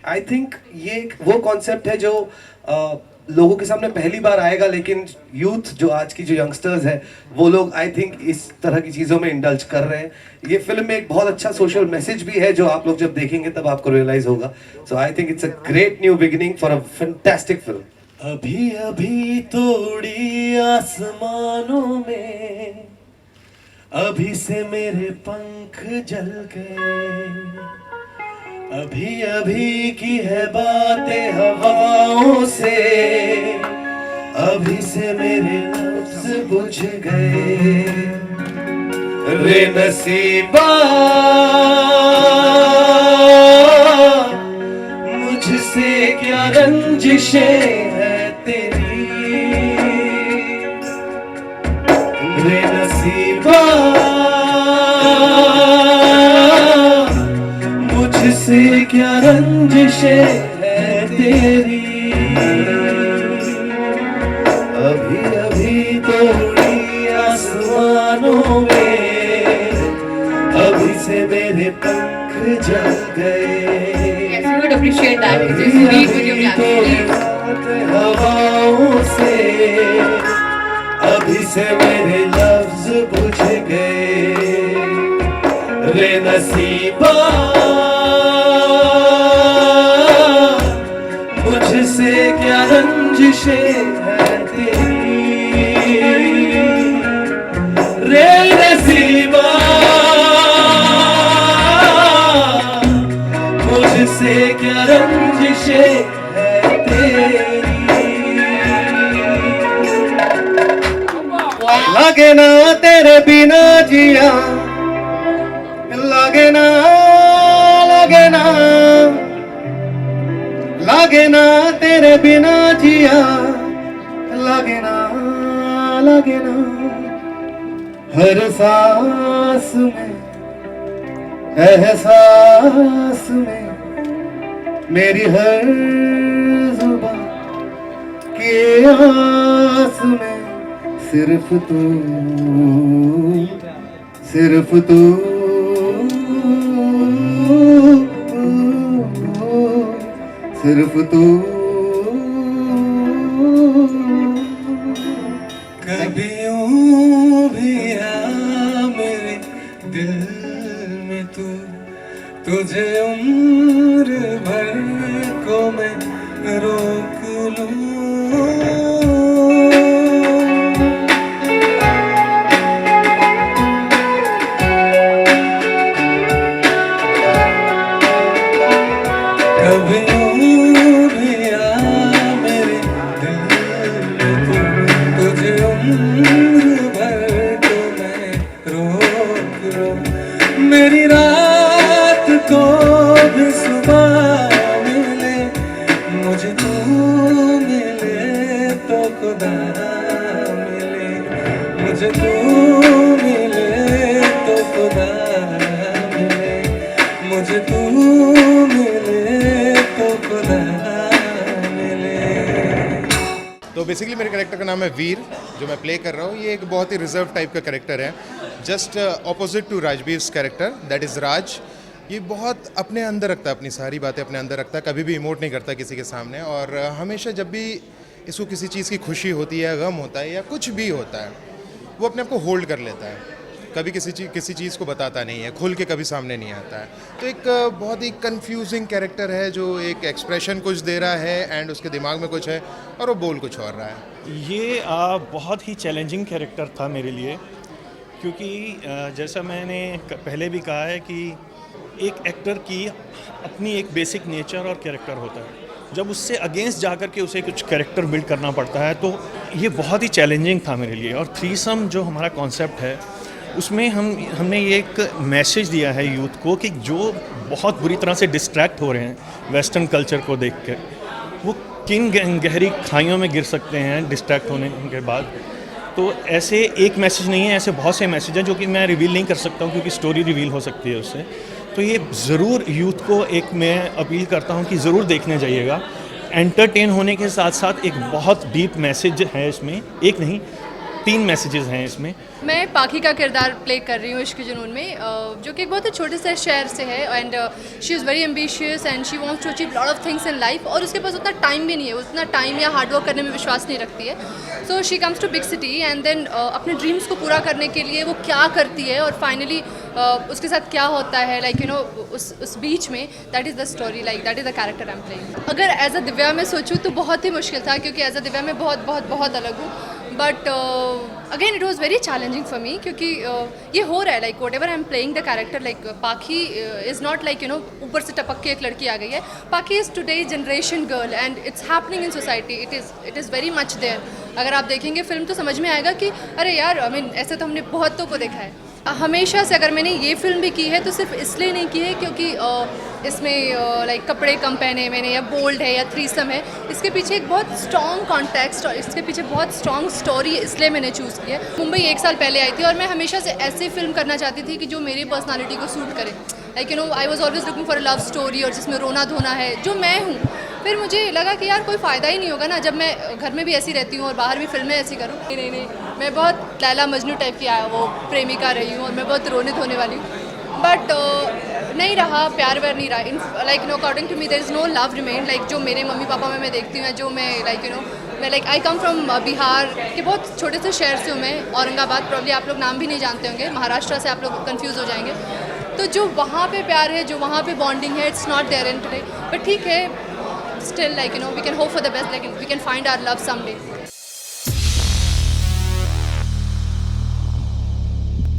I think ये एक वो कॉन्सेप्ट है जो लोगों के सामने पहली बार आएगा, लेकिन यूथ जो आज की जो यंगस्टर्स है वो लोग आई थिंक इस तरह की चीज़ों में इंडल्ज कर रहे हैं। ये फिल्म में एक बहुत अच्छा सोशल मैसेज भी है जो आप लोग जब देखेंगे तब आपको रियलाइज होगा। So I think it's a great new beginning for a fantastic film. अभी अभी तोड़ी आसमानों में, अभी से मेरे पंख जल गए, अभी अभी की है बातें हवाओं से, अभी से मेरे लफ्ज बुझ गए। रे नसीबा मुझसे क्या रंजिशें है तेरी, रे नसीबा मुझसे क्या रंजिशें है तेरी। अभी अभी तोड़ी आसमानों में, अभी से मेरे पंख जल गए। Yes, we would appreciate that. Just read with your caption. हवाओं से, अभी से मेरे लफ्ज बुझ गए। रे नसीबा मुझसे क्या रंजिशें है तेरी, रे नसीबा मुझसे क्या रंजिशें है तेरी। लागे ना तेरे बिना जिया, लागे ना, लागे ना, लागे ना तेरे बिना जिया, लागे ना, लागे ना। हर सांस में, एहसास में, मेरी हर जुबान की आस में, सिर्फ तू, सिर्फ तू, सिर्फ तू। कभी यूं भी आ मेरे दिल में तू, तुझे उम्र भर को मैं रोक लूं। कभी यूं भी आ मेरे दिल में तू, तुझे उम्र भर को मैं रोक लूं। मेरी रात को भी सुबह मिले, मुझे तू मिले तो खुदा मिले, मुझे तू मिले तो खुदा मिले, मुझे तू तो बेसिकली मेरे कैरेक्टर का नाम है वीर, जो मैं प्ले कर रहा हूँ। ये एक बहुत ही रिजर्व टाइप का कैरेक्टर है, just opposite to Rajbir's character, that is Raj. ये बहुत अपने अंदर रखता है, अपनी सारी बातें अपने अंदर रखता है, कभी भी इमोट नहीं करता किसी के सामने। और हमेशा जब भी इसको किसी चीज़ की खुशी होती है, गम होता है या कुछ भी होता है, वो अपने आप को होल्ड कर लेता है, कभी किसी चीज़ को बताता नहीं है, खुल के कभी सामने नहीं आता है। तो एक बहुत ही कंफ्यूजिंग कैरेक्टर है जो एक एक्सप्रेशन कुछ दे रहा है एंड उसके दिमाग में कुछ है और वो बोल कुछ और रहा है। ये बहुत ही चैलेंजिंग कैरेक्टर था मेरे लिए, क्योंकि जैसा मैंने पहले भी कहा है कि एक एक्टर की अपनी एक बेसिक नेचर और कैरेक्टर होता है। जब उससे अगेंस्ट जाकर के उसे कुछ कैरेक्टर बिल्ड करना पड़ता है, तो ये बहुत ही चैलेंजिंग था मेरे लिए। और थ्रीसम जो हमारा कॉन्सेप्ट है, उसमें हमने ये एक मैसेज दिया है यूथ को कि जो बहुत बुरी तरह से डिस्ट्रैक्ट हो रहे हैं वेस्टर्न कल्चर को देख कर, वो किन गहरी खाइयों में गिर सकते हैं डिस्ट्रैक्ट होने के बाद। तो ऐसे एक मैसेज नहीं है, ऐसे बहुत से मैसेज हैं जो कि मैं रिवील नहीं कर सकता हूँ, क्योंकि स्टोरी रिवील हो सकती है उससे। तो ये ज़रूर यूथ को एक मैं अपील करता हूँ कि ज़रूर देखने जाइएगा। एंटरटेन होने के साथ साथ एक बहुत डीप मैसेज है इसमें, एक नहीं तीन मैसेजेस हैं इसमें। मैं पाखी का किरदार प्ले कर रही हूँ इश्क जुनून में, जो कि एक बहुत ही छोटे से शहर से है and she is very ambitious and she wants to achieve lot of things in life, और उसके पास उतना टाइम भी नहीं है, उतना टाइम या हार्डवर्क करने में विश्वास नहीं रखती है। So she comes to big city and then अपने ड्रीम्स को पूरा करने के लिए वो क्या करती है और फाइनली उसके साथ क्या होता है, लाइक यू नो उस बीच में, that is the story, like that is the character I am playing. अगर एज अ दिव्या में सोचूँ तो बहुत ही मुश्किल था, क्योंकि एज अ दिव्या में बहुत बहुत बहुत अलग हूँ, but again it was very challenging for me, क्योंकि ये हो रहा है, like whatever I am playing the character, like Pakhi is not like you know ऊपर से टपक के एक लड़की आ गई है। Pakhi is today generation girl and it's happening in society, it is very much there. अगर आप देखेंगे फिल्म तो समझ में आएगा कि अरे यार, आई मीन ऐसे तो हमने बहुतों को देखा है। हमेशा से अगर मैंने ये फिल्म भी की है तो सिर्फ इसलिए नहीं की है क्योंकि इसमें लाइक कपड़े कम पहने मैंने, या बोल्ड है, या थ्रीसम है, इसके पीछे एक बहुत स्ट्रॉन्ग कॉन्टेक्स्ट और इसके पीछे बहुत स्ट्रॉन्ग स्टोरी है, इसलिए मैंने चूज़ किया। मुंबई 1 साल पहले आई थी और मैं हमेशा से ऐसी फिल्म करना चाहती थी कि जो मेरी पर्सनालिटी को सूट करे, like you no I was always looking for a love story और जिसमें रोना धोना है, जो मैं हूँ। फिर मुझे लगा कि यार कोई फ़ायदा ही नहीं होगा ना, जब मैं घर में भी ऐसी रहती हूँ और बाहर भी फिल्में ऐसी करूँ। नहीं, मैं बहुत लैला मजनू टाइप की वो प्रेमिका रही हूँ और मैं बहुत रोने धोने वाली हूँ, बट नहीं रहा, प्यार व्यार नहीं रहा। Like no according to me there is no love remain, like जो मेरे मम्मी पापा में मैं देखती हूँ, जो मैं लाइक यू नो मैं like I come from Bihar के बहुत छोटे से शहर से हूँ मैं, औरंगाबाद, प्रॉब्ली आप लोग नाम भी नहीं जानते होंगे, महाराष्ट्र से आप लोग कन्फ्यूज़ हो जाएंगे। तो जो वहाँ पे प्यार है, जो वहाँ पे बॉन्डिंग है, it's not there in today, but ठीक है, still like you know we can hope for the best, like we can find our love someday.